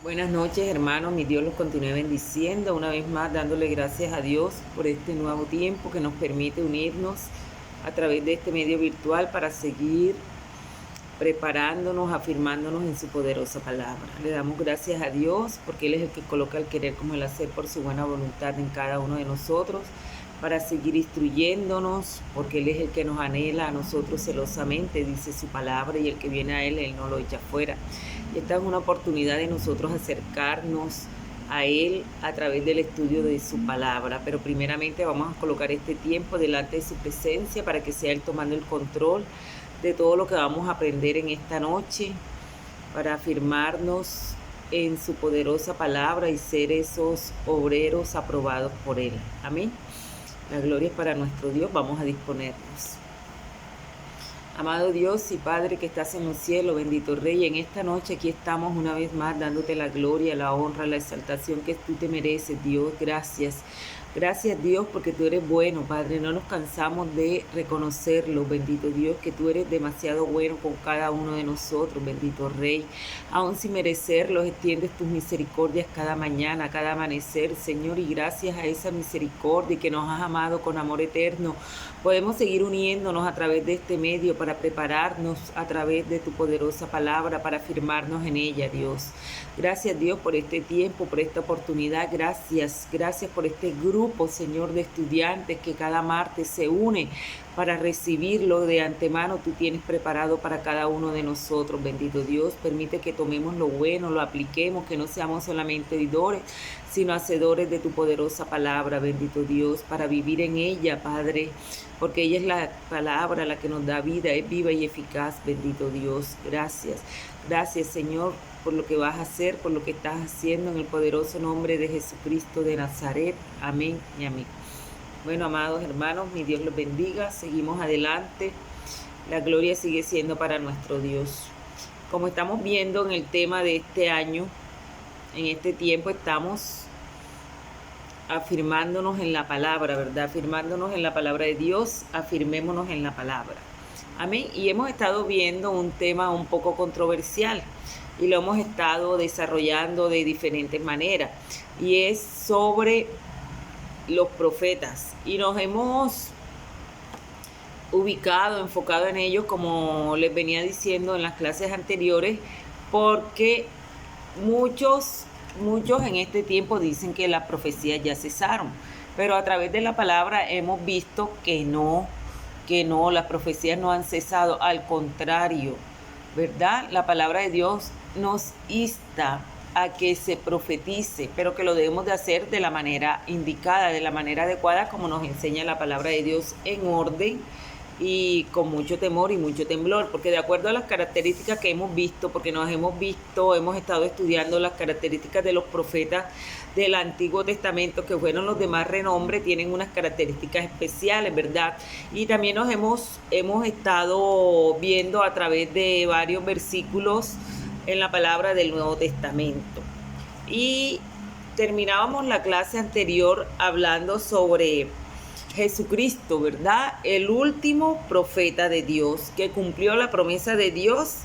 Buenas noches, hermanos. Mi Dios los continúe bendiciendo. Una vez más, dándole gracias a Dios por este nuevo tiempo que nos permite unirnos a través de este medio virtual para seguir preparándonos, afirmándonos en su poderosa palabra. Le damos gracias a Dios porque Él es el que coloca el querer como el hacer por su buena voluntad en cada uno de nosotros, para seguir instruyéndonos, porque Él es el que nos anhela a nosotros celosamente, dice su palabra, y el que viene a Él no lo echa fuera. Y esta es una oportunidad de nosotros acercarnos a Él a través del estudio de su palabra. Pero primeramente vamos a colocar este tiempo delante de su presencia para que sea Él tomando el control de todo lo que vamos a aprender en esta noche, para afirmarnos en su poderosa palabra y ser esos obreros aprobados por Él. Amén. La gloria es para nuestro Dios. Vamos a disponernos. Amado Dios y Padre que estás en los cielos, bendito Rey, en esta noche aquí estamos una vez más dándote la gloria, la honra, la exaltación que tú te mereces, Dios. Gracias. Gracias, Dios, porque tú eres bueno, Padre. No nos cansamos de reconocerlo, bendito Dios, que tú eres demasiado bueno con cada uno de nosotros, bendito Rey. Aún sin merecerlo, extiendes tus misericordias cada mañana, cada amanecer, Señor, y gracias a esa misericordia que nos has amado con amor eterno, podemos seguir uniéndonos a través de este medio para prepararnos a través de tu poderosa palabra, para afirmarnos en ella, Dios. Gracias, Dios, por este tiempo, por esta oportunidad. Gracias por este grupo, Señor, de estudiantes que cada martes se une para recibirlo de antemano. Tú tienes preparado para cada uno de nosotros, bendito Dios. Permite que tomemos lo bueno, lo apliquemos, que no seamos solamente oidores, sino hacedores de tu poderosa palabra, bendito Dios, para vivir en ella, Padre, porque ella es la palabra la que nos da vida, es viva y eficaz, bendito Dios. Gracias, Señor, por lo que vas a hacer, por lo que estás haciendo, en el poderoso nombre de Jesucristo de Nazaret. Amén y amén. Bueno, amados hermanos, mi Dios los bendiga. Seguimos adelante. La gloria sigue siendo para nuestro Dios. Como estamos viendo en el tema de este año, en este tiempo estamos afirmándonos en la palabra, ¿verdad? Afirmándonos en la palabra de Dios, afirmémonos en la palabra. Amén. Y hemos estado viendo un tema un poco controversial y lo hemos estado desarrollando de diferentes maneras, y es sobre los profetas, y nos hemos ubicado, enfocado en ellos, como les venía diciendo en las clases anteriores, porque muchos en este tiempo dicen que las profecías ya cesaron, pero a través de la palabra hemos visto que no, las profecías no han cesado, al contrario, ¿verdad? La palabra de Dios nos insta a que se profetice, pero que lo debemos de hacer de la manera indicada, de la manera adecuada, como nos enseña la palabra de Dios, en orden y con mucho temor y mucho temblor, porque de acuerdo a las características que hemos visto, porque hemos estado estudiando las características de los profetas del Antiguo Testamento, que fueron los de más renombre, tienen unas características especiales, ¿verdad? Y también nos hemos estado viendo a través de varios versículos en la palabra del Nuevo Testamento. Y terminábamos la clase anterior hablando sobre Jesucristo, ¿verdad? El último profeta de Dios, que cumplió la promesa de Dios,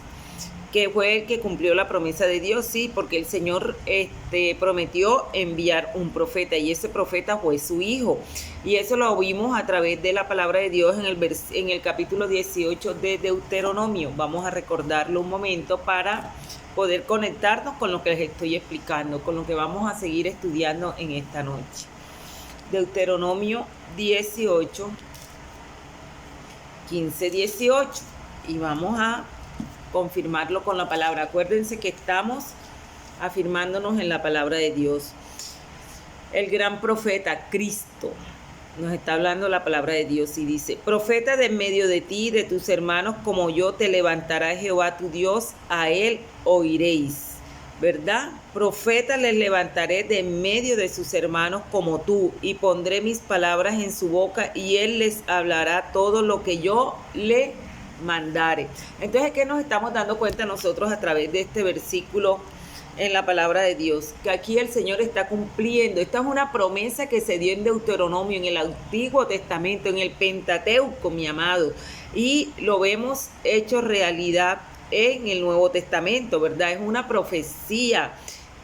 que fue el que cumplió la promesa de Dios, sí, porque el Señor prometió enviar un profeta, y ese profeta fue su Hijo. Y eso lo vimos a través de la palabra de Dios en el capítulo 18 de Deuteronomio. Vamos a recordarlo un momento para poder conectarnos con lo que les estoy explicando, con lo que vamos a seguir estudiando en esta noche. Deuteronomio 18, 15, 18. Y vamos a confirmarlo con la palabra. Acuérdense que estamos afirmándonos en la palabra de Dios. El gran profeta Cristo nos está hablando la palabra de Dios y dice: profeta de en medio de ti y de tus hermanos como yo te levantará Jehová tu Dios, a él oiréis. ¿Verdad? Profeta les levantaré de en medio de sus hermanos como tú, y pondré mis palabras en su boca, y él les hablará todo lo que yo le mandare. Entonces, ¿qué nos estamos dando cuenta nosotros a través de este versículo en la palabra de Dios? Que aquí el Señor está cumpliendo. Esta es una promesa que se dio en Deuteronomio, en el Antiguo Testamento, en el Pentateuco, mi amado, y lo vemos hecho realidad en el Nuevo Testamento, ¿verdad? Es una profecía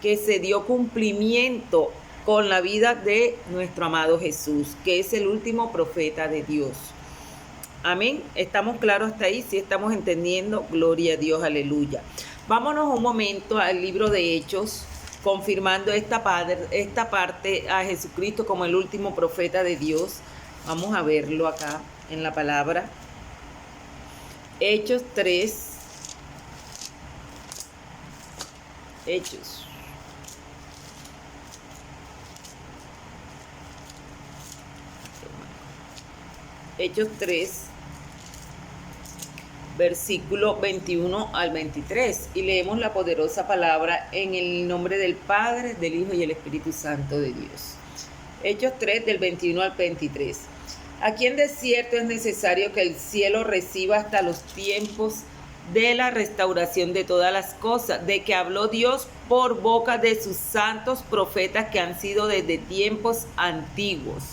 que se dio cumplimiento con la vida de nuestro amado Jesús, que es el último profeta de Dios. Amén. ¿Estamos claros hasta ahí? Si estamos entendiendo, gloria a Dios, aleluya. Vámonos un momento al libro de Hechos, confirmando esta parte a Jesucristo como el último profeta de Dios. Vamos a verlo acá en la palabra. Hechos 3. Hechos 3, versículo 21 al 23. Y leemos la poderosa palabra en el nombre del Padre, del Hijo y el Espíritu Santo de Dios. Hechos 3, del 21 al 23. Aquí en desierto es necesario que el cielo reciba hasta los tiempos de la restauración de todas las cosas, de que habló Dios por boca de sus santos profetas que han sido desde tiempos antiguos.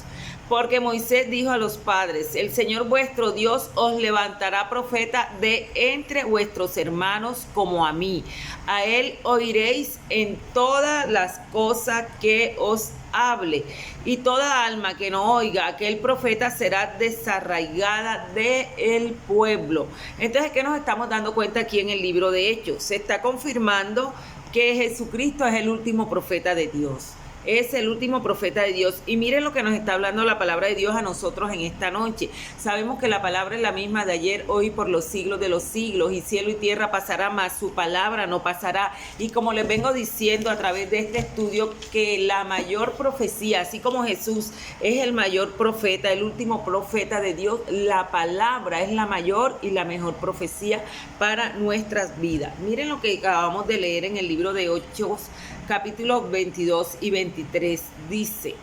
Porque Moisés dijo a los padres: el Señor vuestro Dios os levantará profeta de entre vuestros hermanos como a mí. A él oiréis en todas las cosas que os hable. Y toda alma que no oiga a aquel profeta será desarraigada del pueblo. Entonces, ¿qué nos estamos dando cuenta aquí en el libro de Hechos? Se está confirmando que Jesucristo es el último profeta de Dios. Es el último profeta de Dios. Y miren lo que nos está hablando la palabra de Dios a nosotros en esta noche. Sabemos que la palabra es la misma de ayer, hoy, por los siglos de los siglos. Y cielo y tierra pasará, mas su palabra no pasará. Y como les vengo diciendo a través de este estudio, que la mayor profecía, así como Jesús es el mayor profeta, el último profeta de Dios, la palabra es la mayor y la mejor profecía para nuestras vidas. Miren lo que acabamos de leer en el libro de Hechos, capítulos 22 y 23, dice: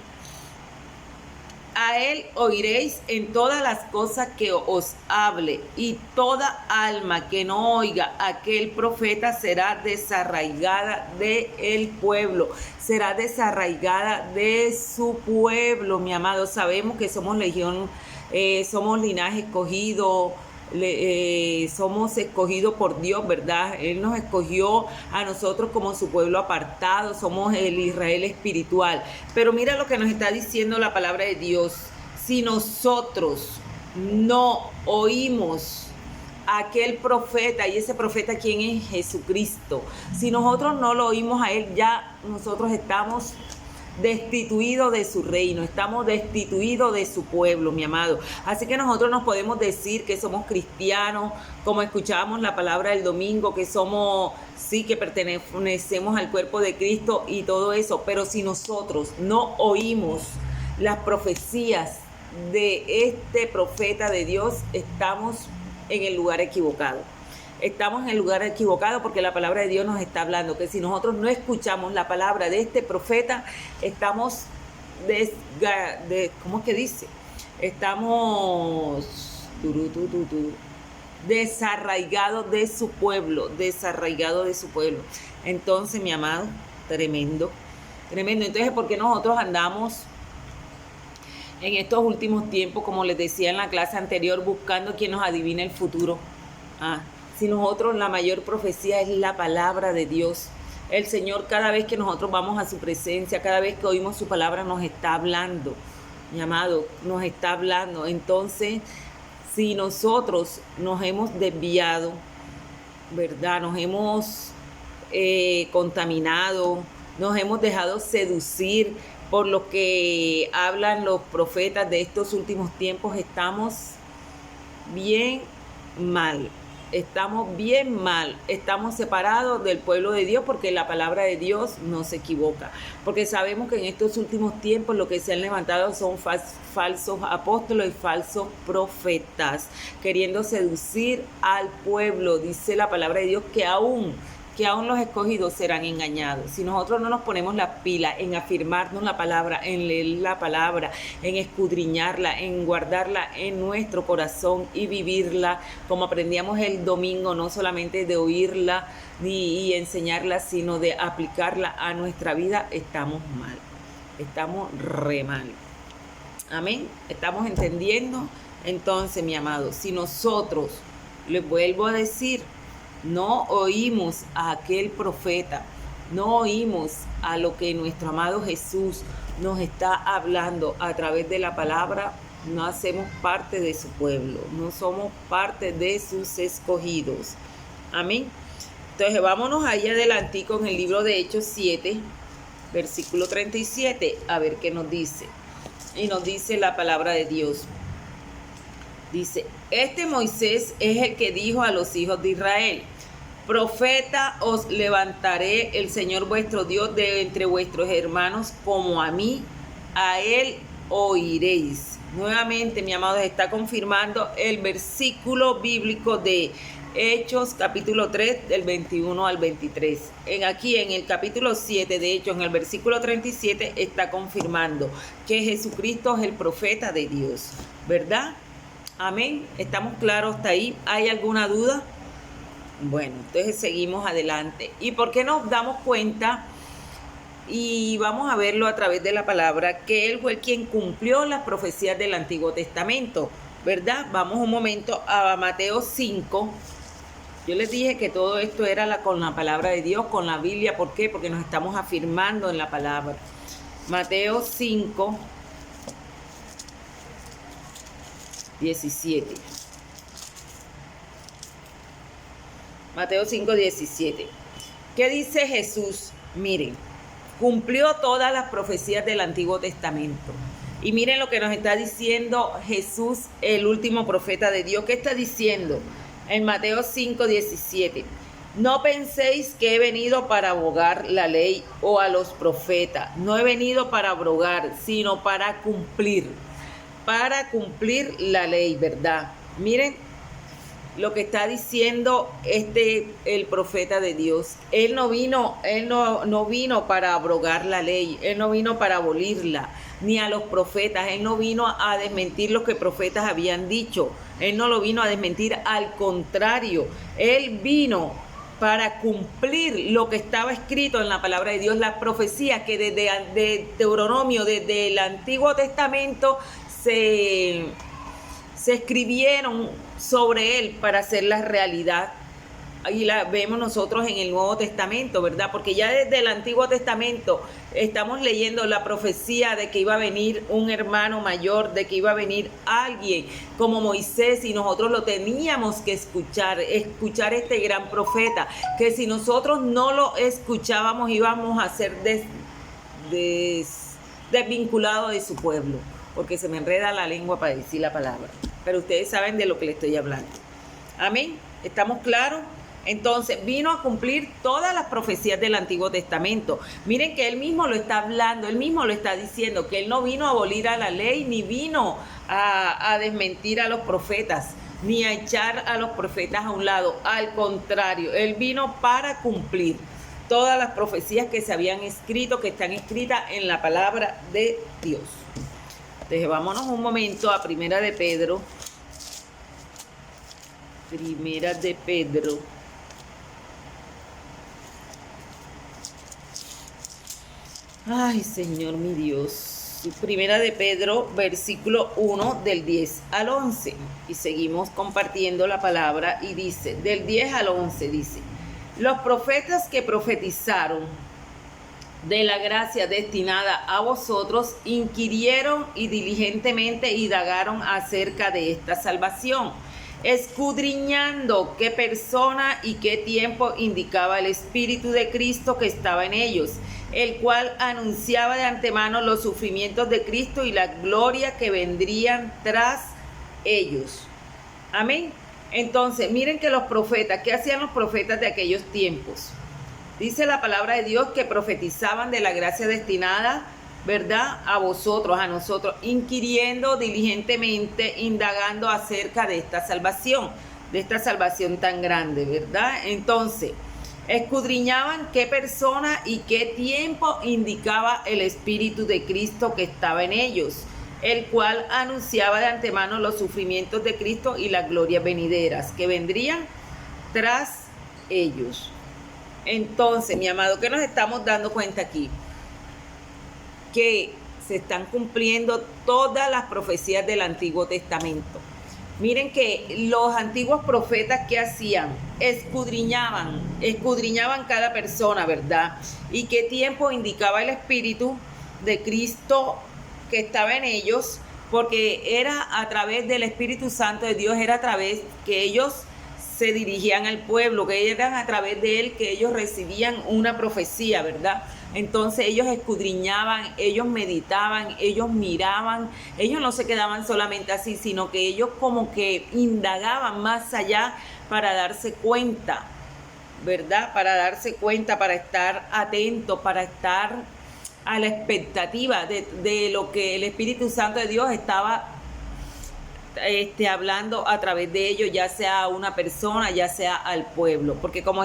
a él oiréis en todas las cosas que os hable, y toda alma que no oiga a aquel profeta será desarraigada del pueblo, será desarraigada de su pueblo, mi amado. Sabemos que somos legión, somos linaje escogido, somos escogidos por Dios, ¿verdad? Él nos escogió a nosotros como su pueblo apartado, somos el Israel espiritual. Pero mira lo que nos está diciendo la palabra de Dios: si nosotros no oímos a aquel profeta, y ese profeta, ¿quién es? Jesucristo. Si nosotros no lo oímos a él, ya nosotros estamos destituidos de su reino, estamos destituidos de su pueblo, mi amado. Así que nosotros nos podemos decir que somos cristianos, como escuchábamos la palabra el domingo, que somos, sí, que pertenecemos al cuerpo de Cristo y todo eso, pero si nosotros no oímos las profecías de este profeta de Dios, estamos en el lugar equivocado. Estamos en el lugar equivocado, porque la palabra de Dios nos está hablando que si nosotros no escuchamos la palabra de este profeta, estamos ¿cómo es que dice? Estamos desarraigados de su pueblo, desarraigados de su pueblo. Entonces, mi amado, tremendo. Entonces, ¿por qué nosotros andamos en estos últimos tiempos, como les decía en la clase anterior, buscando quien nos adivine el futuro? Si nosotros, la mayor profecía es la palabra de Dios. El Señor, cada vez que nosotros vamos a su presencia, cada vez que oímos su palabra, nos está hablando, mi amado, nos está hablando. Entonces, si nosotros nos hemos desviado, ¿verdad? Nos hemos contaminado, nos hemos dejado seducir por lo que hablan los profetas de estos últimos tiempos, estamos bien mal. Estamos bien mal, estamos separados del pueblo de Dios, porque la palabra de Dios no se equivoca, porque sabemos que en estos últimos tiempos lo que se han levantado son falsos apóstoles y falsos profetas, queriendo seducir al pueblo. Dice la palabra de Dios que aún los escogidos serán engañados. Si nosotros no nos ponemos la pila en afirmarnos la palabra, en leer la palabra, en escudriñarla, en guardarla en nuestro corazón y vivirla como aprendíamos el domingo, no solamente de oírla y enseñarla, sino de aplicarla a nuestra vida, estamos mal, estamos re mal. Amén, estamos entendiendo. Entonces, mi amado, si nosotros, les vuelvo a decir, no oímos a aquel profeta, no oímos a lo que nuestro amado Jesús nos está hablando a través de la palabra, no hacemos parte de su pueblo, no somos parte de sus escogidos. Amén. Entonces vámonos ahí adelantico en el libro de Hechos 7, versículo 37, a ver qué nos dice. Y nos dice la palabra de Dios. Dice, este Moisés es el que dijo a los hijos de Israel: profeta os levantaré el Señor vuestro Dios de entre vuestros hermanos como a mí, a él oiréis. Nuevamente, mi amado, está confirmando el versículo bíblico de Hechos capítulo 3 del 21 al 23. Aquí en el capítulo 7 de Hechos, en el versículo 37, está confirmando que Jesucristo es el profeta de Dios, ¿verdad? Amén. ¿Estamos claros hasta ahí? ¿Hay alguna duda? Bueno, entonces seguimos adelante. ¿Y por qué nos damos cuenta? Y vamos a verlo a través de la palabra, que Él fue el quien cumplió las profecías del Antiguo Testamento, ¿verdad? Vamos un momento a Mateo 5. Yo les dije que todo esto era con la palabra de Dios, con la Biblia. ¿Por qué? Porque nos estamos afirmando en la palabra. Mateo 5, 17. Mateo 5, 17. ¿Qué dice Jesús? Miren, cumplió todas las profecías del Antiguo Testamento. Y miren lo que nos está diciendo Jesús, el último profeta de Dios. ¿Qué está diciendo? En Mateo 5, 17. No penséis que he venido para abrogar la ley o a los profetas. No he venido para abrogar, sino para cumplir. Para cumplir la ley, ¿verdad? Miren lo que está diciendo el profeta de Dios. Él no vino para abrogar la ley, él no vino para abolirla, ni a los profetas. Él no vino a desmentir lo que profetas habían dicho. Él no lo vino a desmentir, al contrario, él vino para cumplir lo que estaba escrito en la palabra de Dios, las profecías que desde Deuteronomio, desde el Antiguo Testamento, se escribieron sobre él para hacerlas realidad. Y la vemos nosotros en el Nuevo Testamento, ¿verdad? Porque ya desde el Antiguo Testamento estamos leyendo la profecía de que iba a venir un hermano mayor, de que iba a venir alguien como Moisés, y nosotros lo teníamos que escuchar este gran profeta, que si nosotros no lo escuchábamos íbamos a ser desvinculados de su pueblo, porque se me enreda la lengua para decir la palabra, pero ustedes saben de lo que le estoy hablando. Amén. ¿Estamos claros? Entonces, vino a cumplir todas las profecías del Antiguo Testamento. Miren que él mismo lo está hablando, él mismo lo está diciendo, que él no vino a abolir a la ley, ni vino a desmentir a los profetas, ni a echar a los profetas a un lado. Al contrario, él vino para cumplir todas las profecías que se habían escrito, que están escritas en la palabra de Dios. Entonces, vámonos un momento a Primera de Pedro. Primera de Pedro. Ay, Señor mi Dios. Primera de Pedro, versículo 1, del 10 al 11. Y seguimos compartiendo la palabra y dice, del 10 al 11 dice: los profetas que profetizaron de la gracia destinada a vosotros inquirieron y diligentemente indagaron acerca de esta salvación, escudriñando qué persona y qué tiempo indicaba el Espíritu de Cristo que estaba en ellos, el cual anunciaba de antemano los sufrimientos de Cristo y la gloria que vendrían tras ellos. Amén. Entonces, miren que los profetas, ¿qué hacían los profetas de aquellos tiempos? Dice la palabra de Dios que profetizaban de la gracia destinada, ¿verdad?, a vosotros, a nosotros, inquiriendo diligentemente, indagando acerca de esta salvación tan grande, ¿verdad? Entonces, escudriñaban qué persona y qué tiempo indicaba el Espíritu de Cristo que estaba en ellos, el cual anunciaba de antemano los sufrimientos de Cristo y las glorias venideras que vendrían tras ellos. Entonces, mi amado, ¿qué nos estamos dando cuenta aquí? Que se están cumpliendo todas las profecías del Antiguo Testamento. Miren que los antiguos profetas, ¿qué hacían? Escudriñaban cada persona, ¿verdad? Y qué tiempo indicaba el Espíritu de Cristo que estaba en ellos, porque era a través del Espíritu Santo de Dios, era a través que ellos se dirigían al pueblo, que eran a través de él que ellos recibían una profecía, ¿verdad? Entonces ellos escudriñaban, ellos meditaban, ellos miraban, ellos no se quedaban solamente así, sino que ellos como que indagaban más allá para darse cuenta, ¿verdad? Para darse cuenta, para estar atentos, para estar a la expectativa de lo que el Espíritu Santo de Dios estaba hablando a través de ellos, ya sea a una persona, ya sea al pueblo, porque como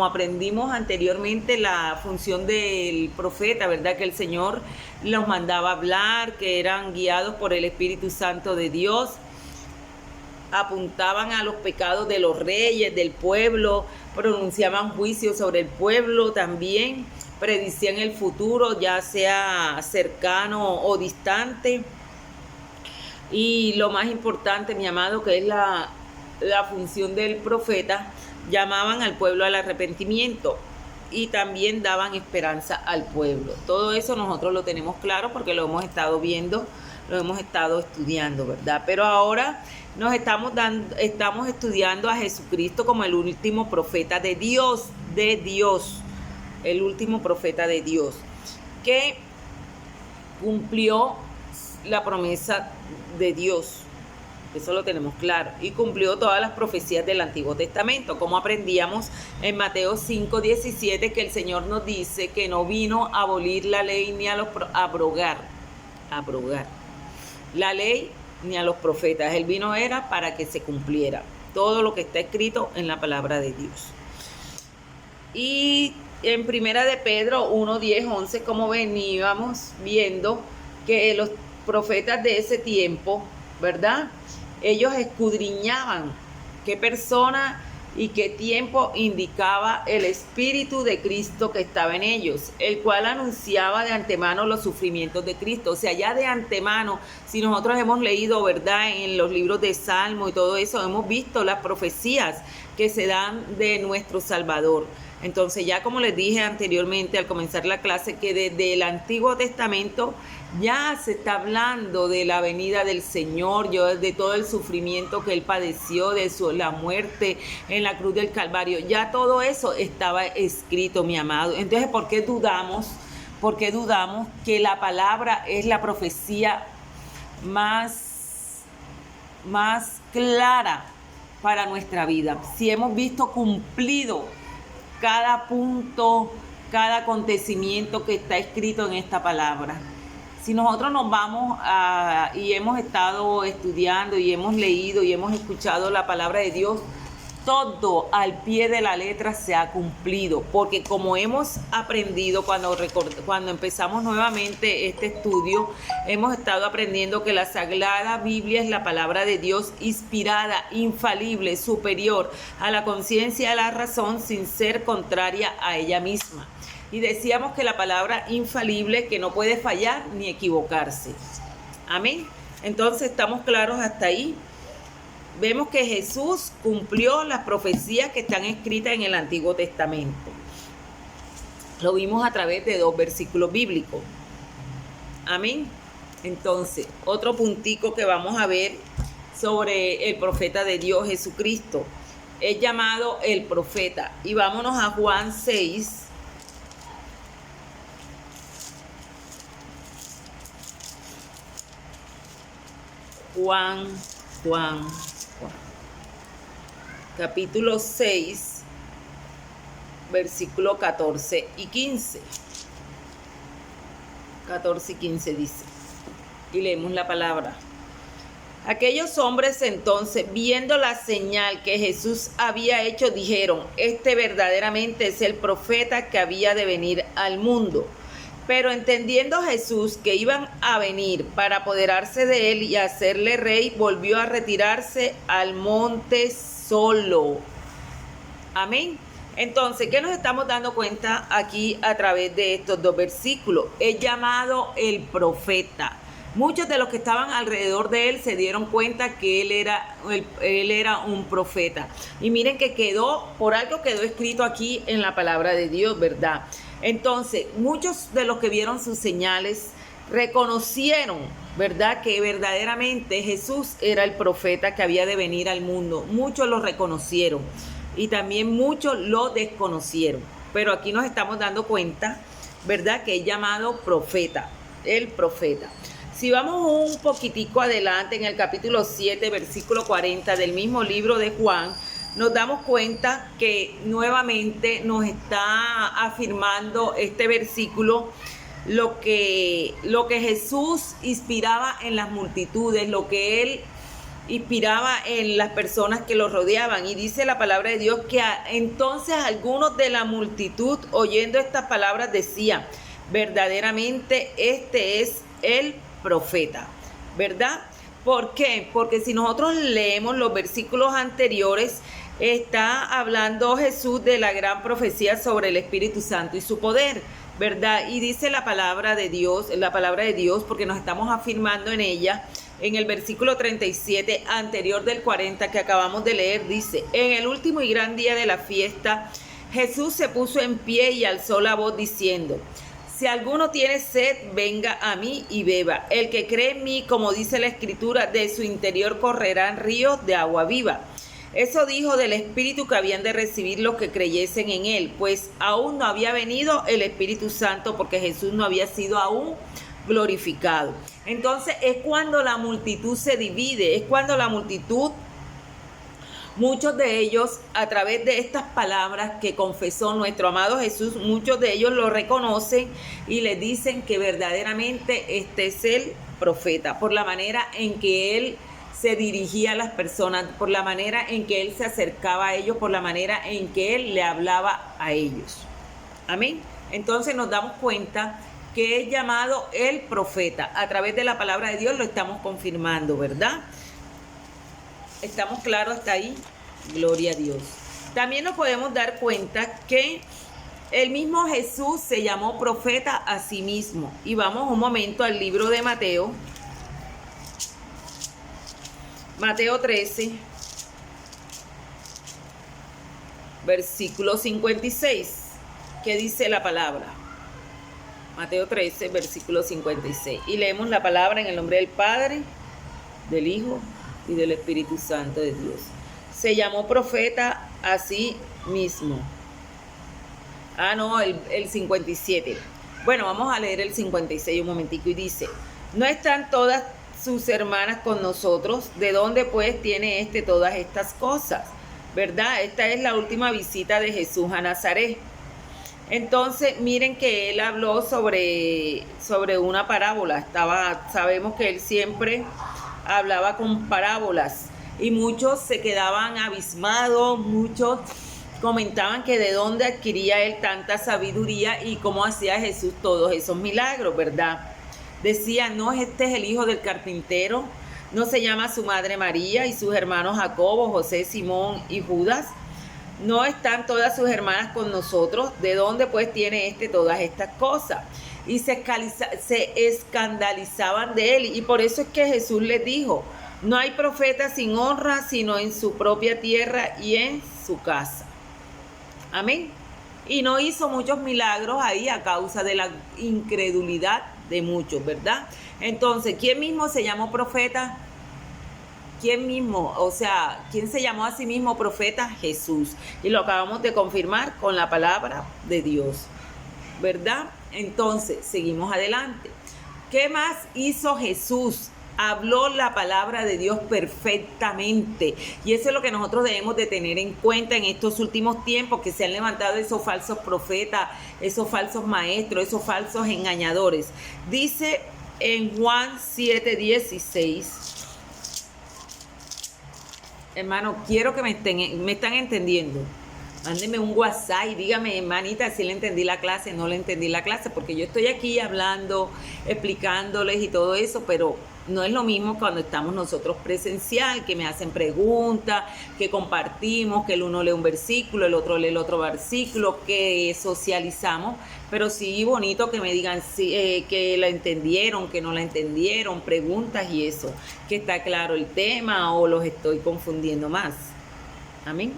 aprendimos anteriormente la función del profeta, ¿verdad? Que el Señor los mandaba a hablar, que eran guiados por el Espíritu Santo de Dios, apuntaban a los pecados de los reyes, del pueblo, pronunciaban juicios sobre el pueblo también, predicían el futuro, ya sea cercano o distante. Y lo más importante, mi amado, que es la función del profeta, llamaban al pueblo al arrepentimiento y también daban esperanza al pueblo. Todo eso nosotros lo tenemos claro porque lo hemos estado viendo, lo hemos estado estudiando, ¿verdad? Pero ahora estamos estudiando a Jesucristo como el último profeta de Dios, el último profeta de Dios, que cumplió la promesa de Dios, eso lo tenemos claro, y cumplió todas las profecías del Antiguo Testamento, como aprendíamos en Mateo 5:17, que el Señor nos dice que no vino a abolir la ley ni a abrogar la ley ni a los profetas. Él vino era para que se cumpliera todo lo que está escrito en la palabra de Dios. Y en Primera de Pedro 1:10-11, como veníamos viendo, que los profetas de ese tiempo, ¿verdad? Ellos escudriñaban qué persona y qué tiempo indicaba el Espíritu de Cristo que estaba en ellos, el cual anunciaba de antemano los sufrimientos de Cristo. O sea, ya de antemano, si nosotros hemos leído, ¿verdad?, en los libros de Salmo y todo eso, hemos visto las profecías que se dan de nuestro Salvador. Entonces, ya como les dije anteriormente al comenzar la clase, que desde el Antiguo Testamento ya se está hablando de la venida del Señor, de todo el sufrimiento que Él padeció, de la muerte en la cruz del Calvario. Ya todo eso estaba escrito, mi amado. Entonces, ¿por qué dudamos? ¿Por qué dudamos que la palabra es la profecía más clara para nuestra vida? Si hemos visto cumplido cada punto, cada acontecimiento que está escrito en esta palabra. Si nosotros nos vamos y hemos estado estudiando y hemos leído y hemos escuchado la palabra de Dios, todo al pie de la letra se ha cumplido, porque como hemos aprendido cuando empezamos nuevamente este estudio, hemos estado aprendiendo que la Sagrada Biblia es la palabra de Dios inspirada, infalible, superior a la conciencia y a la razón, sin ser contraria a ella misma. Y decíamos que la palabra infalible, que no puede fallar ni equivocarse. Amén. Entonces, ¿estamos claros hasta ahí? Vemos que Jesús cumplió las profecías que están escritas en el Antiguo Testamento. Lo vimos a través de 2 versículos bíblicos. Amén. Entonces, otro puntico que vamos a ver sobre el profeta de Dios, Jesucristo. Es llamado el profeta. Y vámonos a Juan 6. Juan. Capítulo 6, versículo 14 y 15. 14 y 15 dice, y leemos la palabra. Aquellos hombres entonces, viendo la señal que Jesús había hecho, dijeron, este verdaderamente es el profeta que había de venir al mundo. Pero entendiendo Jesús que iban a venir para apoderarse de él y hacerle rey, volvió a retirarse al monte solo. Amén. Entonces, ¿qué nos estamos dando cuenta aquí a través de estos 2 versículos? Es llamado el profeta. Muchos de los que estaban alrededor de él se dieron cuenta que él era un profeta. Y miren que por algo quedó escrito aquí en la palabra de Dios, ¿verdad? Entonces, muchos de los que vieron sus señales reconocieron, ¿verdad?, que verdaderamente Jesús era el profeta que había de venir al mundo. Muchos lo reconocieron y también muchos lo desconocieron. Pero aquí nos estamos dando cuenta, ¿verdad?, que es llamado profeta, el profeta. Si vamos un poquitico adelante en el capítulo 7, versículo 40 del mismo libro de Juan, nos damos cuenta que nuevamente nos está afirmando este versículo lo que Jesús inspiraba en las multitudes, lo que él inspiraba en las personas que lo rodeaban. Y dice la palabra de Dios que entonces algunos de la multitud, oyendo estas palabras, decían: verdaderamente este es el profeta, ¿verdad? ¿Por qué? Porque si nosotros leemos los versículos anteriores, está hablando Jesús de la gran profecía sobre el Espíritu Santo y su poder, ¿verdad? Y dice la palabra de Dios, porque nos estamos afirmando en ella. En el versículo 37 anterior del 40 que acabamos de leer, dice: en el último y gran día de la fiesta, Jesús se puso en pie y alzó la voz diciendo: si alguno tiene sed, venga a mí y beba. El que cree en mí, como dice la Escritura, de su interior correrán ríos de agua viva. Eso dijo del Espíritu que habían de recibir los que creyesen en él, pues aún no había venido el Espíritu Santo, porque Jesús no había sido aún glorificado. Entonces es cuando la multitud se divide, es cuando la multitud, muchos de ellos, a través de estas palabras que confesó nuestro amado Jesús, muchos de ellos lo reconocen y le dicen que verdaderamente este es el profeta, por la manera en que él se dirigía a las personas, por la manera en que él se acercaba a ellos, por la manera en que él le hablaba a ellos. Amén. Entonces nos damos cuenta que es llamado el profeta. A través de la palabra de Dios lo estamos confirmando, ¿verdad? ¿Estamos claros hasta ahí? Gloria a Dios. También nos podemos dar cuenta que el mismo Jesús se llamó profeta a sí mismo. Y vamos un momento al libro de Mateo. Mateo 13, versículo 56. ¿Qué dice la palabra? Mateo 13, versículo 56. Y leemos la palabra en el nombre del Padre, del Hijo y del Espíritu Santo de Dios. Se llamó profeta a sí mismo. El 57. Bueno, vamos a leer el 56 un momentico y dice: ¿no están todas sus hermanas con nosotros? ¿De dónde pues tiene todas estas cosas? ¿Verdad? Esta es la última visita de Jesús a Nazaret. Entonces, miren que él habló sobre una parábola. Sabemos que él siempre hablaba con parábolas y muchos se quedaban abismados, muchos comentaban que de dónde adquiría él tanta sabiduría y cómo hacía Jesús todos esos milagros, ¿verdad? Decía: ¿no este es el hijo del carpintero? ¿No se llama su madre María y sus hermanos Jacobo, José, Simón y Judas? ¿No están todas sus hermanas con nosotros? ¿De dónde pues tiene todas estas cosas? Y se escandalizaban de él. Y por eso es que Jesús les dijo: no hay profeta sin honra, sino en su propia tierra y en su casa. Amén. Y no hizo muchos milagros ahí a causa de la incredulidad de muchos, ¿verdad? Entonces, ¿quién mismo se llamó profeta? ¿Quién mismo? O sea, ¿quién se llamó a sí mismo profeta? Jesús. Y lo acabamos de confirmar con la palabra de Dios, ¿verdad? Entonces, seguimos adelante. ¿Qué más hizo Jesús? Habló la palabra de Dios perfectamente. Y eso es lo que nosotros debemos de tener en cuenta en estos últimos tiempos, que se han levantado esos falsos profetas, esos falsos maestros, esos falsos engañadores. Dice en Juan 7:16. Hermano, quiero que me están entendiendo. Mándeme un WhatsApp y dígame, hermanita, si le entendí la clase, no le entendí la clase, porque yo estoy aquí hablando, explicándoles y todo eso, pero no es lo mismo cuando estamos nosotros presencial, que me hacen preguntas, que compartimos, que el uno lee un versículo, el otro lee el otro versículo, que socializamos, pero sí bonito que me digan que la entendieron, que no la entendieron, preguntas y eso, que está claro el tema o los estoy confundiendo más. Amén.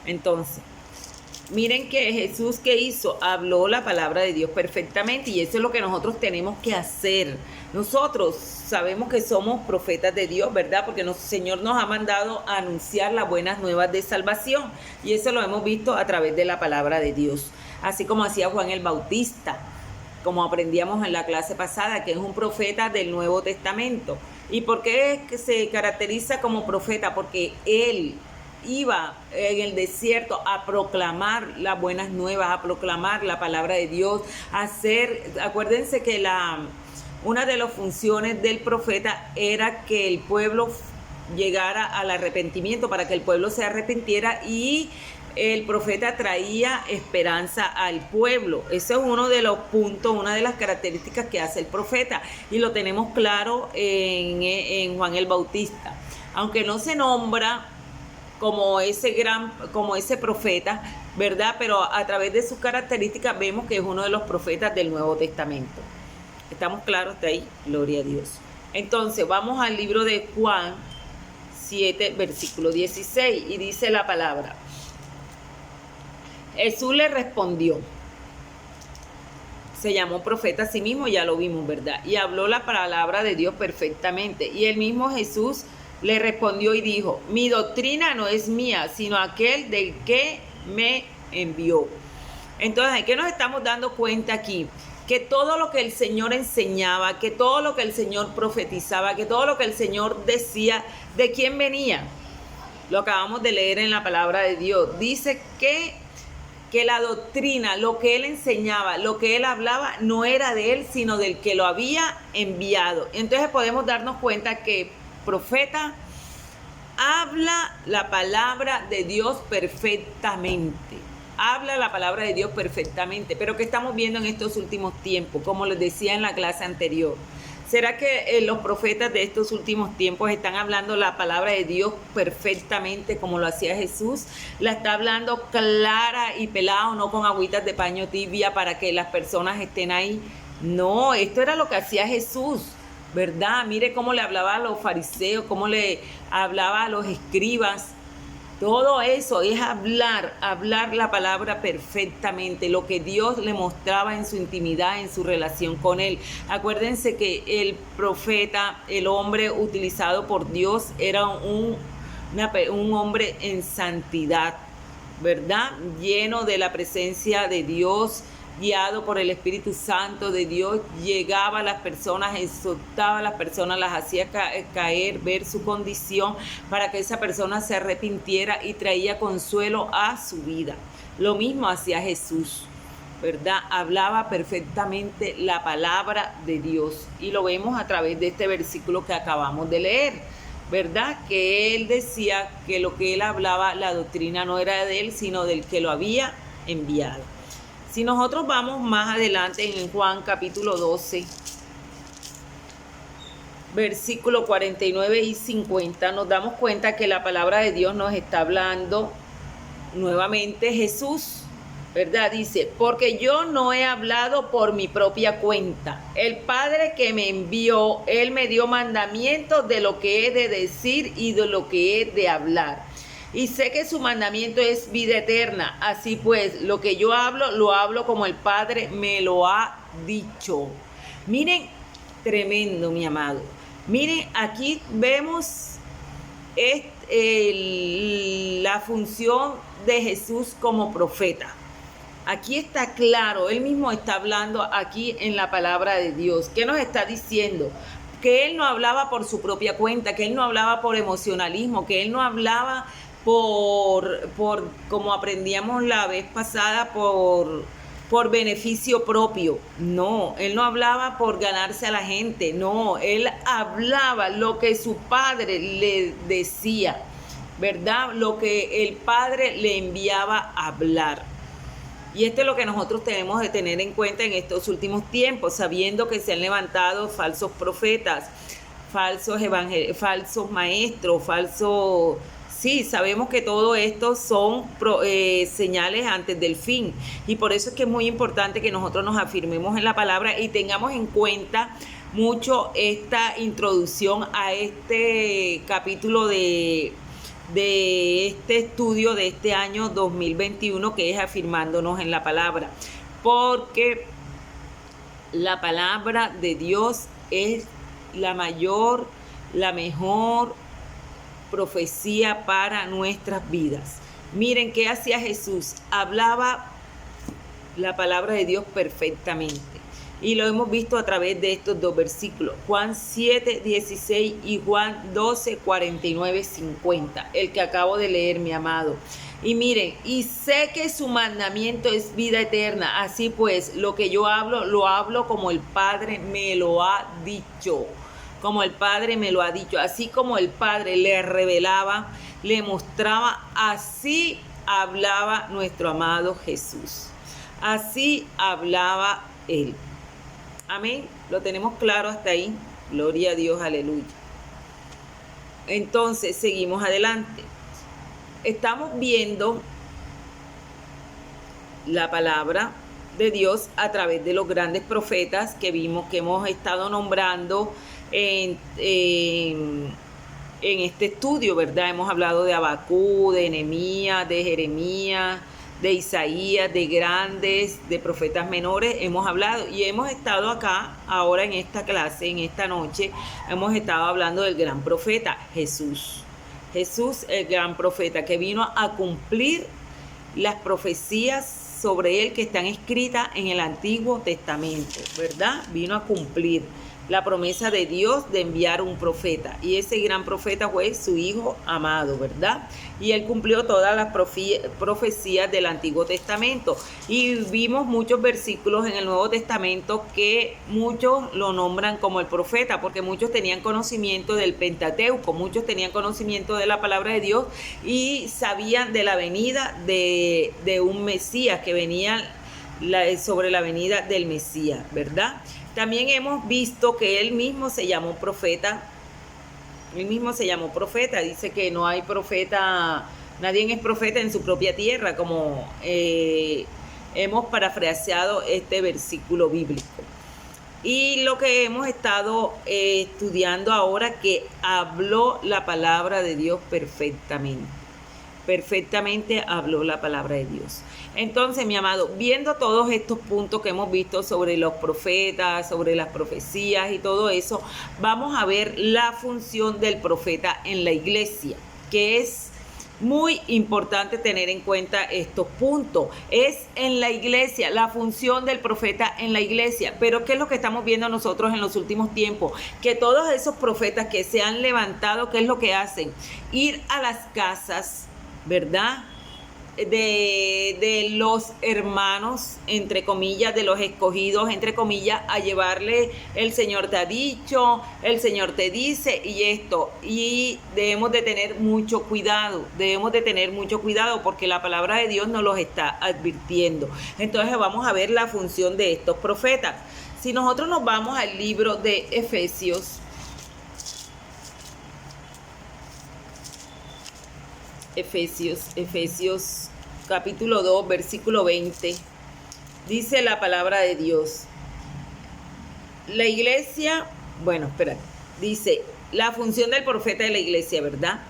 Entonces, miren que Jesús, ¿qué hizo? Habló la palabra de Dios perfectamente, y eso es lo que nosotros tenemos que hacer. Nosotros sabemos que somos profetas de Dios, ¿verdad? Porque el Señor nos ha mandado a anunciar las buenas nuevas de salvación, y eso lo hemos visto a través de la palabra de Dios. Así como hacía Juan el Bautista, como aprendíamos en la clase pasada, que es un profeta del Nuevo Testamento. ¿Y por qué es que se caracteriza como profeta? Porque él iba en el desierto a proclamar las buenas nuevas, a proclamar la palabra de Dios, a hacer, acuérdense que una de las funciones del profeta era que el pueblo llegara al arrepentimiento, para que el pueblo se arrepintiera, y el profeta traía esperanza al pueblo. Ese es uno de los puntos, una de las características que hace el profeta, y lo tenemos claro en Juan el Bautista. Aunque no se nombra como ese profeta, ¿verdad? Pero a través de sus características vemos que es uno de los profetas del Nuevo Testamento. ¿Estamos claros de ahí? Gloria a Dios. Entonces, vamos al libro de Juan 7, versículo 16, y dice la palabra. Jesús le respondió. Se llamó profeta a sí mismo, ya lo vimos, ¿verdad? Y habló la palabra de Dios perfectamente. Y el mismo Jesús le respondió y dijo: mi doctrina no es mía, sino aquel del que me envió. Entonces, ¿de qué nos estamos dando cuenta aquí? Que todo lo que el Señor enseñaba, que todo lo que el Señor profetizaba, que todo lo que el Señor decía, ¿de quién venía? Lo acabamos de leer en la palabra de Dios. Dice que la doctrina, lo que él enseñaba, lo que él hablaba, no era de él, sino del que lo había enviado. Entonces podemos darnos cuenta que profeta habla la palabra de Dios perfectamente. Habla la palabra de Dios perfectamente. Pero ¿qué estamos viendo en estos últimos tiempos? Como les decía en la clase anterior. ¿Será que los profetas de estos últimos tiempos están hablando la palabra de Dios perfectamente como lo hacía Jesús? ¿La está hablando clara y pelada, no con agüitas de paño tibia para que las personas estén ahí? No, esto era lo que hacía Jesús, ¿verdad? Mire cómo le hablaba a los fariseos, cómo le hablaba a los escribas. Todo eso es hablar la palabra perfectamente, lo que Dios le mostraba en su intimidad, en su relación con él. Acuérdense que el profeta, el hombre utilizado por Dios, era un hombre en santidad, ¿verdad? Lleno de la presencia de Dios, guiado por el Espíritu Santo de Dios, llegaba a las personas, exhortaba a las personas, las hacía caer, ver su condición para que esa persona se arrepintiera y traía consuelo a su vida. Lo mismo hacía Jesús, ¿verdad? Hablaba perfectamente la palabra de Dios, y lo vemos a través de este versículo que acabamos de leer, ¿verdad? Que él decía que lo que él hablaba, la doctrina no era de él, sino del que lo había enviado. Si nosotros vamos más adelante en Juan capítulo 12, versículo 49 y 50, nos damos cuenta que la palabra de Dios nos está hablando nuevamente Jesús, ¿verdad? Dice: porque yo no he hablado por mi propia cuenta. El Padre que me envió, Él me dio mandamientos de lo que he de decir y de lo que he de hablar. Y sé que su mandamiento es vida eterna. Así pues, lo que yo hablo, lo hablo como el Padre me lo ha dicho. Miren, tremendo, mi amado. Miren, aquí vemos la función de Jesús como profeta. Aquí está claro, él mismo está hablando aquí en la palabra de Dios. ¿Qué nos está diciendo? Que él no hablaba por su propia cuenta, que él no hablaba por emocionalismo, que él no hablaba por como aprendíamos la vez pasada, por beneficio propio. No, él no hablaba por ganarse a la gente. No, él hablaba lo que su padre le decía, ¿verdad? Lo que el Padre le enviaba a hablar. Y esto es lo que nosotros tenemos de tener en cuenta en estos últimos tiempos, sabiendo que se han levantado falsos profetas, falsos maestros, Sí, sabemos que todo esto son señales antes del fin. Y por eso es que es muy importante que nosotros nos afirmemos en la palabra y tengamos en cuenta mucho esta introducción a este capítulo de este estudio de este año 2021, que es afirmándonos en la palabra, porque la palabra de Dios es la mayor, la mejor profecía para nuestras vidas. Miren qué hacía Jesús, hablaba la palabra de Dios perfectamente. Y lo hemos visto a través de estos dos versículos, Juan 7:16 y Juan 12:49-50, el que acabo de leer, mi amado. Y miren, y sé que su mandamiento es vida eterna, así pues, lo que yo hablo, lo hablo como el Padre me lo ha dicho. Como el Padre me lo ha dicho, así como el Padre le revelaba, le mostraba, así hablaba nuestro amado Jesús. Así hablaba Él. Amén. Lo tenemos claro hasta ahí. Gloria a Dios, aleluya. Entonces, seguimos adelante. Estamos viendo la palabra de Dios a través de los grandes profetas que vimos, que hemos estado nombrando en este estudio, ¿verdad? Hemos hablado de Abacú, de Nehemías, de Jeremías, de Isaías, de grandes, de profetas menores, hemos hablado y hemos estado acá ahora en esta clase, en esta noche, hemos estado hablando del gran profeta Jesús. Jesús, el gran profeta que vino a cumplir las profecías sobre él que están escritas en el Antiguo Testamento, ¿verdad? Vino a cumplir la promesa de Dios de enviar un profeta, y ese gran profeta fue su Hijo amado, ¿verdad? Y él cumplió todas las profecías del Antiguo Testamento, y vimos muchos versículos en el Nuevo Testamento que muchos lo nombran como el profeta, porque muchos tenían conocimiento del Pentateuco, muchos tenían conocimiento de la palabra de Dios y sabían de la venida de un Mesías, que venía sobre la venida del Mesías, ¿verdad? También hemos visto que él mismo se llamó profeta. Él mismo se llamó profeta. Dice que no hay profeta, nadie es profeta en su propia tierra, como hemos parafraseado este versículo bíblico. Y lo que hemos estado estudiando ahora, que habló la palabra de Dios perfectamente. Perfectamente habló la palabra de Dios. Entonces, mi amado, viendo todos estos puntos que hemos visto sobre los profetas, sobre las profecías y todo eso, vamos a ver la función del profeta en la iglesia, que es muy importante tener en cuenta estos puntos. Es en la iglesia, la función del profeta en la iglesia. Pero ¿qué es lo que estamos viendo nosotros en los últimos tiempos? Que todos esos profetas que se han levantado, ¿qué es lo que hacen? Ir a las casas, ¿verdad?, de los hermanos, entre comillas, de los escogidos, entre comillas, a llevarle: el Señor te ha dicho, el Señor te dice, y esto. Y debemos de tener mucho cuidado, porque la palabra de Dios nos los está advirtiendo. Entonces vamos a ver la función de estos profetas. Si nosotros nos vamos al libro de Efesios, capítulo 2, versículo 20, dice la palabra de Dios. La iglesia, dice la función del profeta de la iglesia, ¿verdad?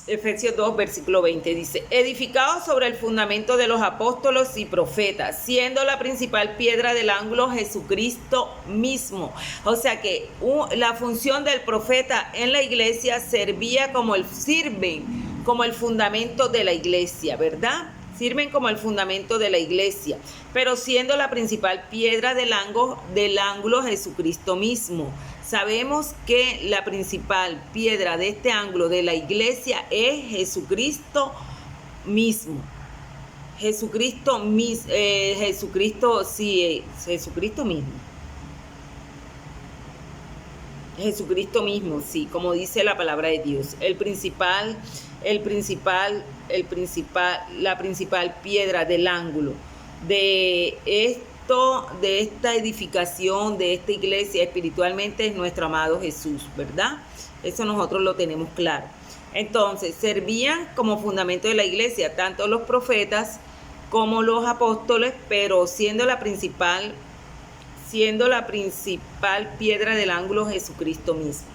Efesios 2, versículo 20 dice: edificados sobre el fundamento de los apóstoles y profetas, siendo la principal piedra del ángulo Jesucristo mismo. O sea que la función del profeta en la iglesia sirven como el fundamento de la iglesia, ¿verdad? Sirven como el fundamento de la iglesia, pero siendo la principal piedra del ángulo Jesucristo mismo. Sabemos que la principal piedra de este ángulo de la iglesia es Jesucristo mismo. Jesucristo mismo. Jesucristo mismo. Jesucristo mismo, sí, como dice la palabra de Dios. La principal piedra del ángulo de de esta edificación, de esta iglesia espiritualmente es nuestro amado Jesús, ¿verdad? Eso nosotros lo tenemos claro. Entonces, servían como fundamento de la iglesia, tanto los profetas como los apóstoles, pero siendo la principal piedra del ángulo Jesucristo mismo.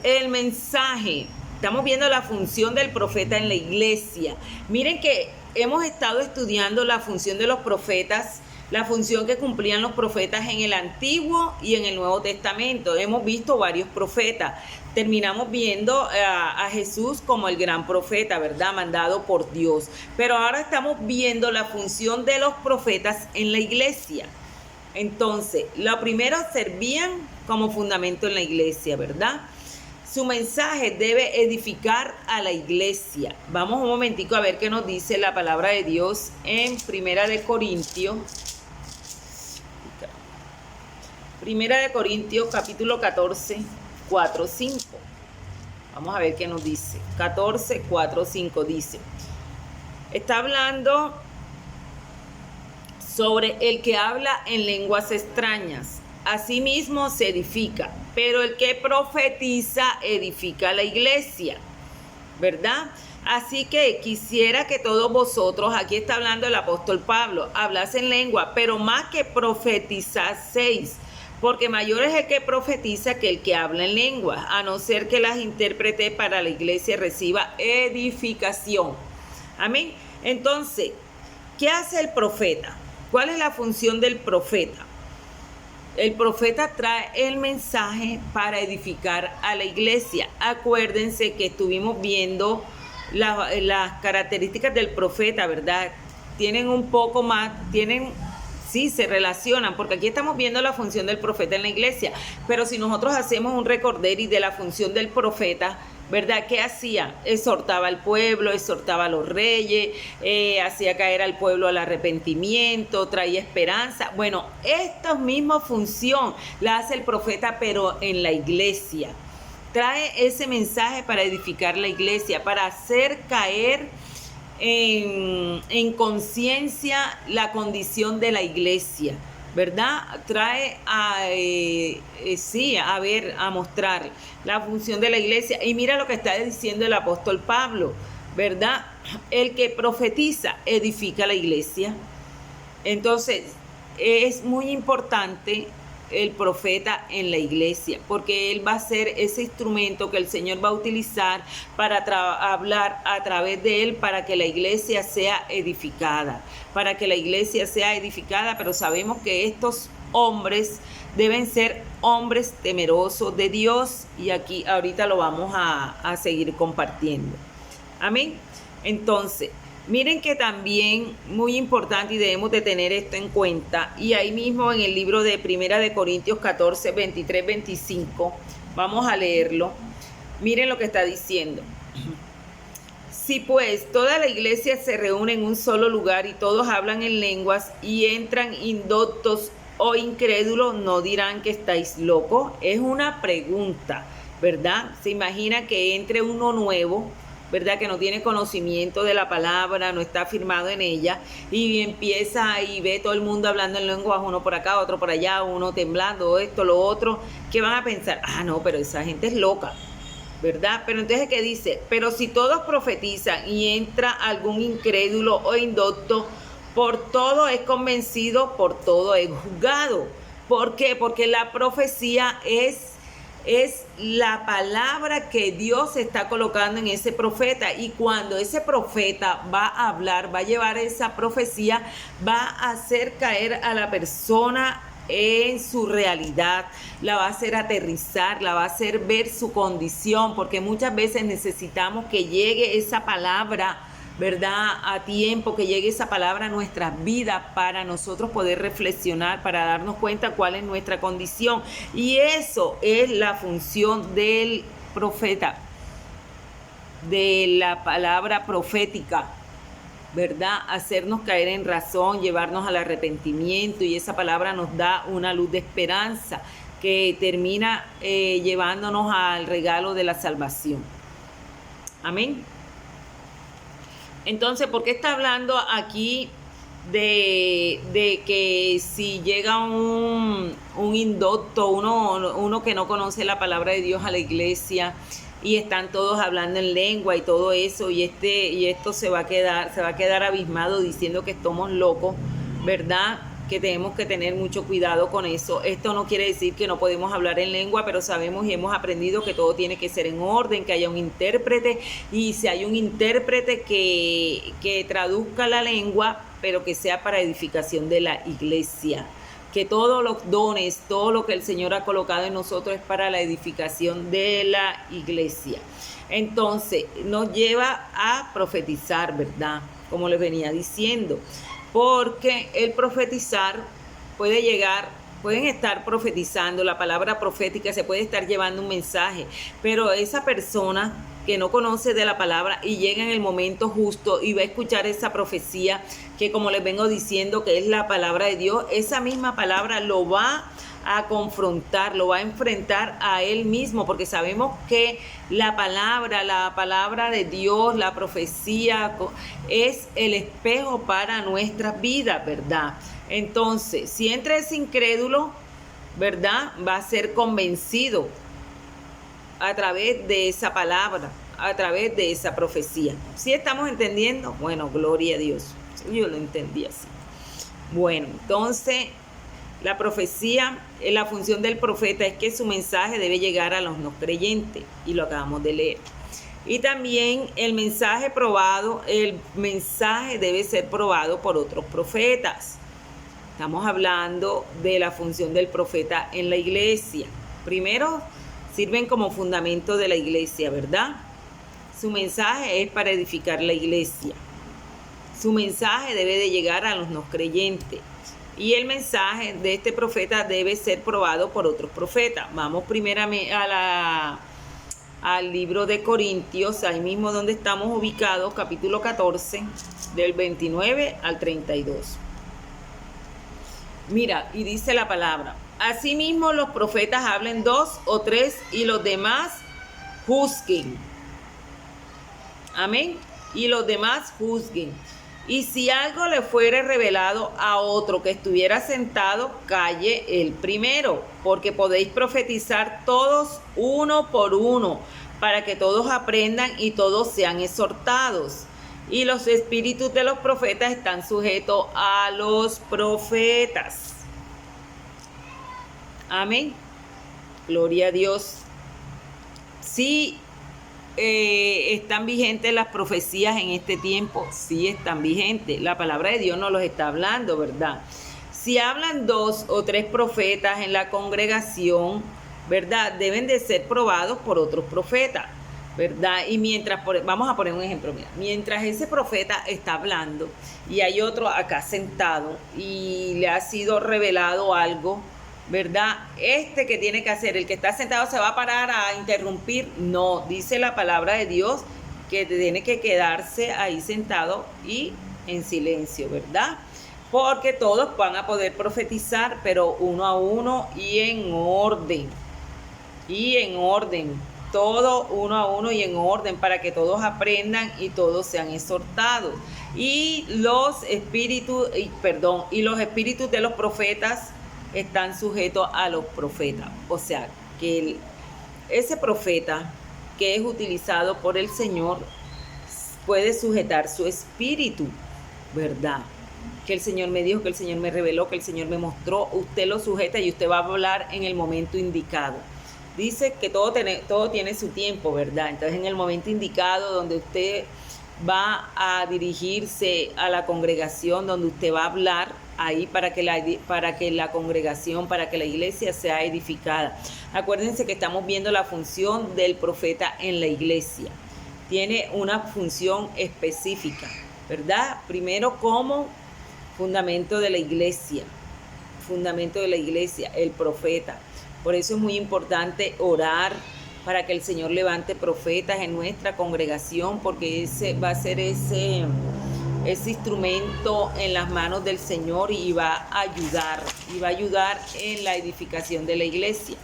El mensaje, estamos viendo la función del profeta en la iglesia. Miren que hemos estado estudiando la función de los profetas, la función que cumplían los profetas en el Antiguo y en el Nuevo Testamento. Hemos visto varios profetas. Terminamos viendo a Jesús como el gran profeta, ¿verdad? Mandado por Dios. Pero ahora estamos viendo la función de los profetas en la iglesia. Entonces, lo primero, servían como fundamento en la iglesia, ¿verdad? Su mensaje debe edificar a la iglesia. Vamos un momentico a ver qué nos dice la palabra de Dios en Primera de Corintios capítulo 14, 4, 5. Vamos a ver qué nos dice. 14, 4, 5 dice. Está hablando sobre el que habla en lenguas extrañas. Asimismo se edifica, pero el que profetiza edifica a la iglesia, ¿verdad? Así que quisiera que todos vosotros, aquí está hablando el apóstol Pablo, hablasen lengua, pero más que profetizaseis, porque mayor es el que profetiza que el que habla en lengua, a no ser que las intérprete para la iglesia reciba edificación. Amén. Entonces, ¿qué hace el profeta? ¿Cuál es la función del profeta? El profeta trae el mensaje para edificar a la iglesia. Acuérdense que estuvimos viendo las características del profeta, ¿verdad? Tienen un poco más, sí, se relacionan, porque aquí estamos viendo la función del profeta en la iglesia, pero si nosotros hacemos un recorderis de la función del profeta, ¿verdad? ¿Qué hacía? Exhortaba al pueblo, exhortaba a los reyes, hacía caer al pueblo al arrepentimiento, traía esperanza. Bueno, esta misma función la hace el profeta, pero en la iglesia. Trae ese mensaje para edificar la iglesia, para hacer caer en conciencia la condición de la iglesia, ¿verdad? Trae a mostrar la función de la iglesia. Y mira lo que está diciendo el apóstol Pablo, ¿verdad? El que profetiza edifica la iglesia. Entonces, es muy importante el profeta en la iglesia, porque él va a ser ese instrumento que el Señor va a utilizar para hablar a través de él para que la iglesia sea edificada, pero sabemos que estos hombres deben ser hombres temerosos de Dios, y aquí ahorita lo vamos a seguir compartiendo. Amén. Entonces, miren que también muy importante, y debemos de tener esto en cuenta, y ahí mismo en el libro de Primera de Corintios 14, 23, 25, vamos a leerlo. Miren lo que está diciendo. Si pues toda la iglesia se reúne en un solo lugar y todos hablan en lenguas y entran indoctos o incrédulos, ¿no dirán que estáis locos? Es una pregunta, ¿verdad? Se imagina que entre uno nuevo, ¿verdad? Que no tiene conocimiento de la palabra, no está firmado en ella, y empieza y ve todo el mundo hablando en lenguas, uno por acá, otro por allá, uno temblando, esto, lo otro. ¿Qué van a pensar? Ah, no, pero esa gente es loca, ¿verdad? Pero entonces, ¿qué dice? Pero si todos profetizan y entra algún incrédulo o indocto, por todo es convencido, por todo es juzgado. ¿Por qué? Porque la profecía es la palabra que Dios está colocando en ese profeta, y cuando ese profeta va a hablar, va a llevar esa profecía, va a hacer caer a la persona en su realidad, la va a hacer aterrizar, la va a hacer ver su condición, porque muchas veces necesitamos que llegue esa palabra, ¿verdad? A tiempo, que llegue esa palabra a nuestras vidas para nosotros poder reflexionar, para darnos cuenta cuál es nuestra condición. Y eso es la función del profeta, de la palabra profética, ¿verdad? Hacernos caer en razón, llevarnos al arrepentimiento, y esa palabra nos da una luz de esperanza. que termina llevándonos al regalo de la salvación. Amén. Entonces, ¿por qué está hablando aquí de que si llega un indocto, uno que no conoce la palabra de Dios a la iglesia y están todos hablando en lengua y todo eso, y esto se va a quedar abismado diciendo que estamos locos, ¿verdad? Que tenemos que tener mucho cuidado con eso. Esto no quiere decir que no podemos hablar en lengua, pero sabemos y hemos aprendido que todo tiene que ser en orden, que haya un intérprete, y si hay un intérprete que traduzca la lengua, pero que sea para edificación de la iglesia. Que todos los dones, todo lo que el Señor ha colocado en nosotros es para la edificación de la iglesia. Entonces, nos lleva a profetizar, ¿verdad? Como les venía diciendo. Porque el profetizar pueden estar profetizando, la palabra profética se puede estar llevando un mensaje, pero esa persona que no conoce de la palabra y llega en el momento justo y va a escuchar esa profecía que, como les vengo diciendo, que es la palabra de Dios, esa misma palabra lo va a confrontar, lo va a enfrentar a él mismo, porque sabemos que la palabra de Dios, la profecía es el espejo para nuestras vidas, ¿verdad? Entonces, si entra ese incrédulo, ¿verdad?, va a ser convencido a través de esa palabra, a través de esa profecía. ¿Sí estamos entendiendo? Bueno, gloria a Dios. Yo lo entendí así. Bueno, entonces, la profecía, la función del profeta es que su mensaje debe llegar a los no creyentes, y lo acabamos de leer. Y también el mensaje debe ser probado por otros profetas. Estamos hablando de la función del profeta en la iglesia. Primero, sirven como fundamento de la iglesia, ¿verdad? Su mensaje es para edificar la iglesia. Su mensaje debe de llegar a los no creyentes. Y el mensaje de este profeta debe ser probado por otros profetas. Vamos primeramente al libro de Corintios, ahí mismo donde estamos ubicados, capítulo 14, del 29 al 32. Mira, y dice la palabra: asimismo los profetas hablen 2 o 3 y los demás juzguen. Amén. Y los demás juzguen. Y si algo le fuere revelado a otro que estuviera sentado, calle el primero, porque podéis profetizar todos uno por uno, para que todos aprendan y todos sean exhortados. Y los espíritus de los profetas están sujetos a los profetas. Amén. Gloria a Dios. Sí. ¿Están vigentes las profecías en este tiempo? Sí, están vigentes. La palabra de Dios nos los está hablando, ¿verdad? Si hablan 2 o 3 profetas en la congregación, ¿verdad?, deben de ser probados por otros profetas, ¿verdad? Y vamos a poner un ejemplo, mira, mientras ese profeta está hablando y hay otro acá sentado y le ha sido revelado algo, ¿verdad? Que tiene que hacer, el que está sentado se va a parar a interrumpir. No, dice la palabra de Dios que tiene que quedarse ahí sentado y en silencio, ¿verdad? Porque todos van a poder profetizar, pero uno a uno y en orden. Y en orden. Todo uno a uno y en orden, para que todos aprendan y todos sean exhortados. Y los espíritus de los profetas están sujetos a los profetas. O sea, que ese profeta que es utilizado por el Señor puede sujetar su espíritu, ¿verdad? Que el Señor me dijo, que el Señor me reveló, que el Señor me mostró. Usted lo sujeta y usted va a hablar en el momento indicado. Dice que todo tiene su tiempo, ¿verdad? Entonces, en el momento indicado, donde usted va a dirigirse a la congregación, donde usted va a hablar ahí para que la congregación, para que la iglesia sea edificada. Acuérdense que estamos viendo la función del profeta en la iglesia. Tiene una función específica, ¿verdad? Primero, como fundamento de la iglesia, el profeta. Por eso es muy importante orar para que el Señor levante profetas en nuestra congregación, porque ese va a ser ese ese instrumento en las manos del Señor y va a ayudar en la edificación de la iglesia.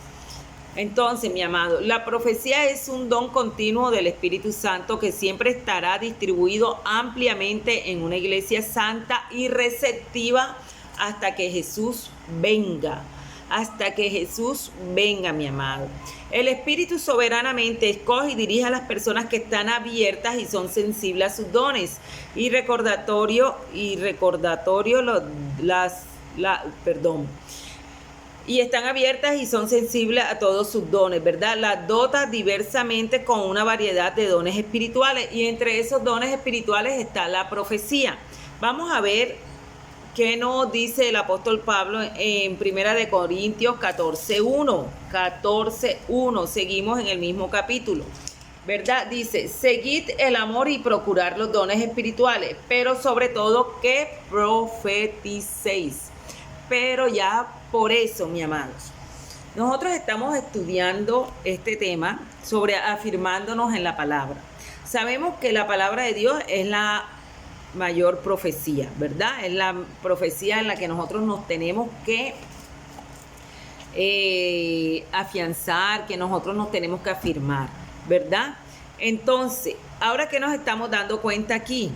Entonces, mi amado, la profecía es un don continuo del Espíritu Santo que siempre estará distribuido ampliamente en una iglesia santa y receptiva hasta que Jesús venga. Hasta que Jesús venga, mi amado. El Espíritu soberanamente escoge y dirige a las personas que están abiertas y son sensibles a sus dones. Y y están abiertas y son sensibles a todos sus dones, ¿verdad? Las dota diversamente con una variedad de dones espirituales, y entre esos dones espirituales está la profecía. Vamos a ver qué nos dice el apóstol Pablo en 1 Corintios 14:1. Seguimos en el mismo capítulo, ¿verdad? Dice: seguid el amor y procurar los dones espirituales, pero sobre todo que profeticéis. Pero ya por eso, mis amados, nosotros estamos estudiando este tema sobre afirmándonos en la palabra. Sabemos que la palabra de Dios es la mayor profecía, ¿verdad? Es la profecía en la que nosotros nos tenemos que afianzar, que nosotros nos tenemos que afirmar, ¿verdad? Entonces, ahora que nos estamos dando cuenta aquí,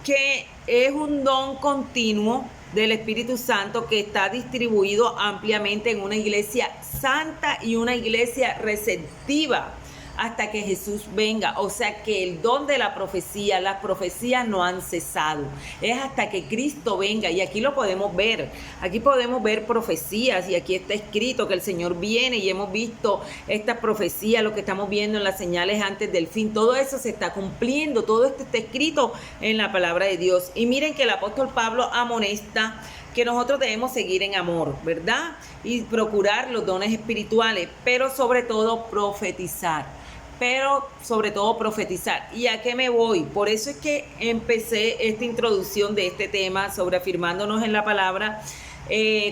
que es un don continuo del Espíritu Santo que está distribuido ampliamente en una iglesia santa y una iglesia receptiva hasta que Jesús venga. O sea que el don de la profecía, las profecías no han cesado. Es hasta que Cristo venga, y aquí lo podemos ver. Aquí podemos ver profecías, y aquí está escrito que el Señor viene, y hemos visto estas profecías, lo que estamos viendo en las señales antes del fin. Todo eso se está cumpliendo, todo esto está escrito en la palabra de Dios. Y miren que el apóstol Pablo amonesta que nosotros debemos seguir en amor, ¿verdad? Y procurar los dones espirituales, pero sobre todo profetizar. ¿Y a qué me voy? Por eso es que empecé esta introducción de este tema sobre afirmándonos en la palabra,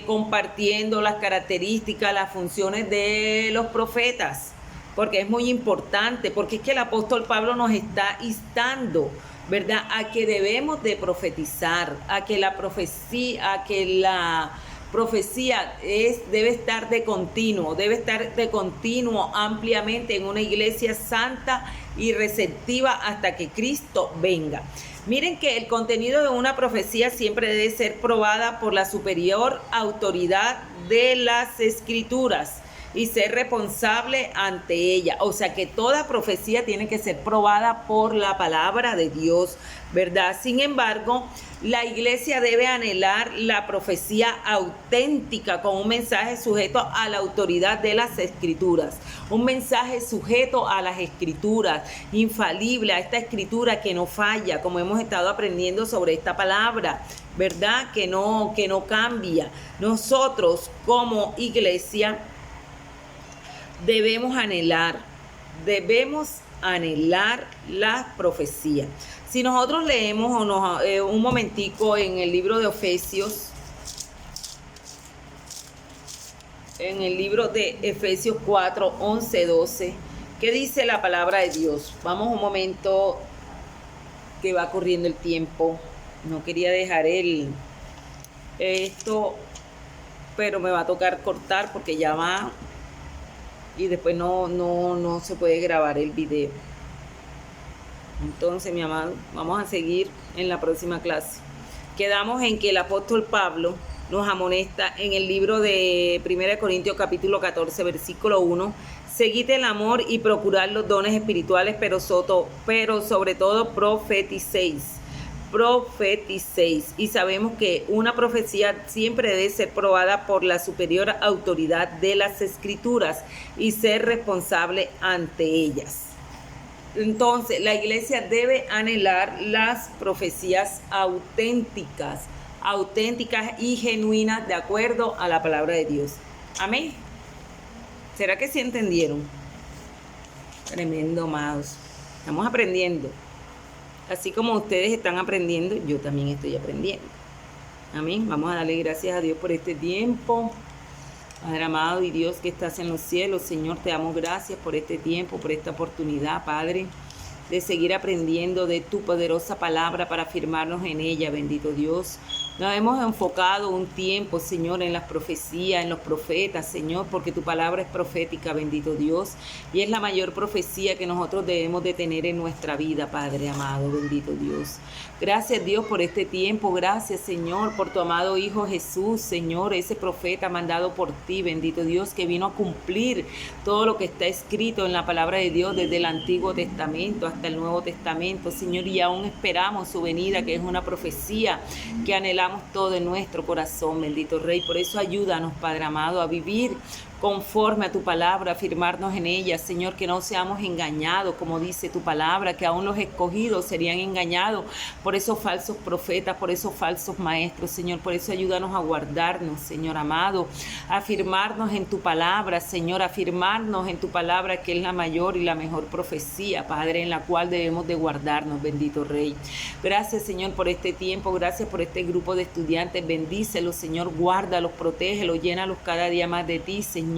compartiendo las características, las funciones de los profetas, porque es muy importante, porque es que el apóstol Pablo nos está instando, ¿verdad?, a que debemos de profetizar, a que la profecía debe estar de continuo ampliamente en una iglesia santa y receptiva hasta que Cristo venga. Miren que el contenido de una profecía siempre debe ser probada por la superior autoridad de las Escrituras y ser responsable ante ella. O sea que toda profecía tiene que ser probada por la palabra de Dios, ¿verdad? Sin embargo, la iglesia debe anhelar la profecía auténtica con un mensaje sujeto a la autoridad de las Escrituras. Un mensaje sujeto a las Escrituras, infalible, a esta Escritura que no falla, como hemos estado aprendiendo sobre esta palabra, ¿verdad? Que no cambia. Nosotros como iglesia debemos anhelar la profecía. Si nosotros leemos un momentico en el libro de Efesios, en el libro de Efesios 4, 11, 12, ¿qué dice la palabra de Dios? Vamos un momento, que va corriendo el tiempo. No quería dejar esto, pero me va a tocar cortar porque ya va, y después no se puede grabar el video. Entonces, mi amado, vamos a seguir en la próxima clase. Quedamos en que el apóstol Pablo nos amonesta en el libro de 1 Corintios capítulo 14, versículo 1. Seguid el amor y procurad los dones espirituales, pero sobre todo profeticéis. Y sabemos que una profecía siempre debe ser probada por la superior autoridad de las Escrituras y ser responsable ante ellas. Entonces, la iglesia debe anhelar las profecías auténticas y genuinas de acuerdo a la palabra de Dios. Amén. ¿Será que sí entendieron? Tremendo, amados. Estamos aprendiendo. Así como ustedes están aprendiendo, yo también estoy aprendiendo. Amén. Vamos a darle gracias a Dios por este tiempo. Padre amado y Dios que estás en los cielos, Señor, te damos gracias por este tiempo, por esta oportunidad, Padre. de seguir aprendiendo de tu poderosa palabra para afirmarnos en ella, bendito Dios. Nos hemos enfocado un tiempo, Señor, en las profecías, en los profetas, Señor, porque tu palabra es profética, bendito Dios, y es la mayor profecía que nosotros debemos de tener en nuestra vida, Padre amado, bendito Dios. Gracias, Dios, por este tiempo. Gracias, Señor, por tu amado Hijo Jesús, Señor, ese profeta mandado por ti, bendito Dios, que vino a cumplir todo lo que está escrito en la palabra de Dios desde el Antiguo Testamento hasta el Nuevo Testamento, Señor, y aún esperamos su venida, que es una profecía que anhelamos todo en nuestro corazón, bendito Rey. Por eso ayúdanos, Padre amado, a vivir conforme a tu palabra, afirmarnos en ella, Señor, que no seamos engañados, como dice tu palabra, que aún los escogidos serían engañados por esos falsos profetas, por esos falsos maestros, Señor. Por eso ayúdanos a guardarnos, Señor amado, a afirmarnos en tu palabra, Señor, a afirmarnos en tu palabra, que es la mayor y la mejor profecía, Padre, en la cual debemos de guardarnos, bendito Rey. Gracias, Señor, por este tiempo, gracias por este grupo de estudiantes, bendícelos, Señor, guárdalos, protégelos, llénalos cada día más de ti, Señor.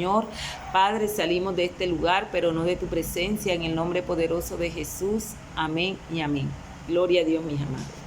Padre, salimos de este lugar, pero no de tu presencia, en el nombre poderoso de Jesús. Amén y amén. Gloria a Dios, mis amados.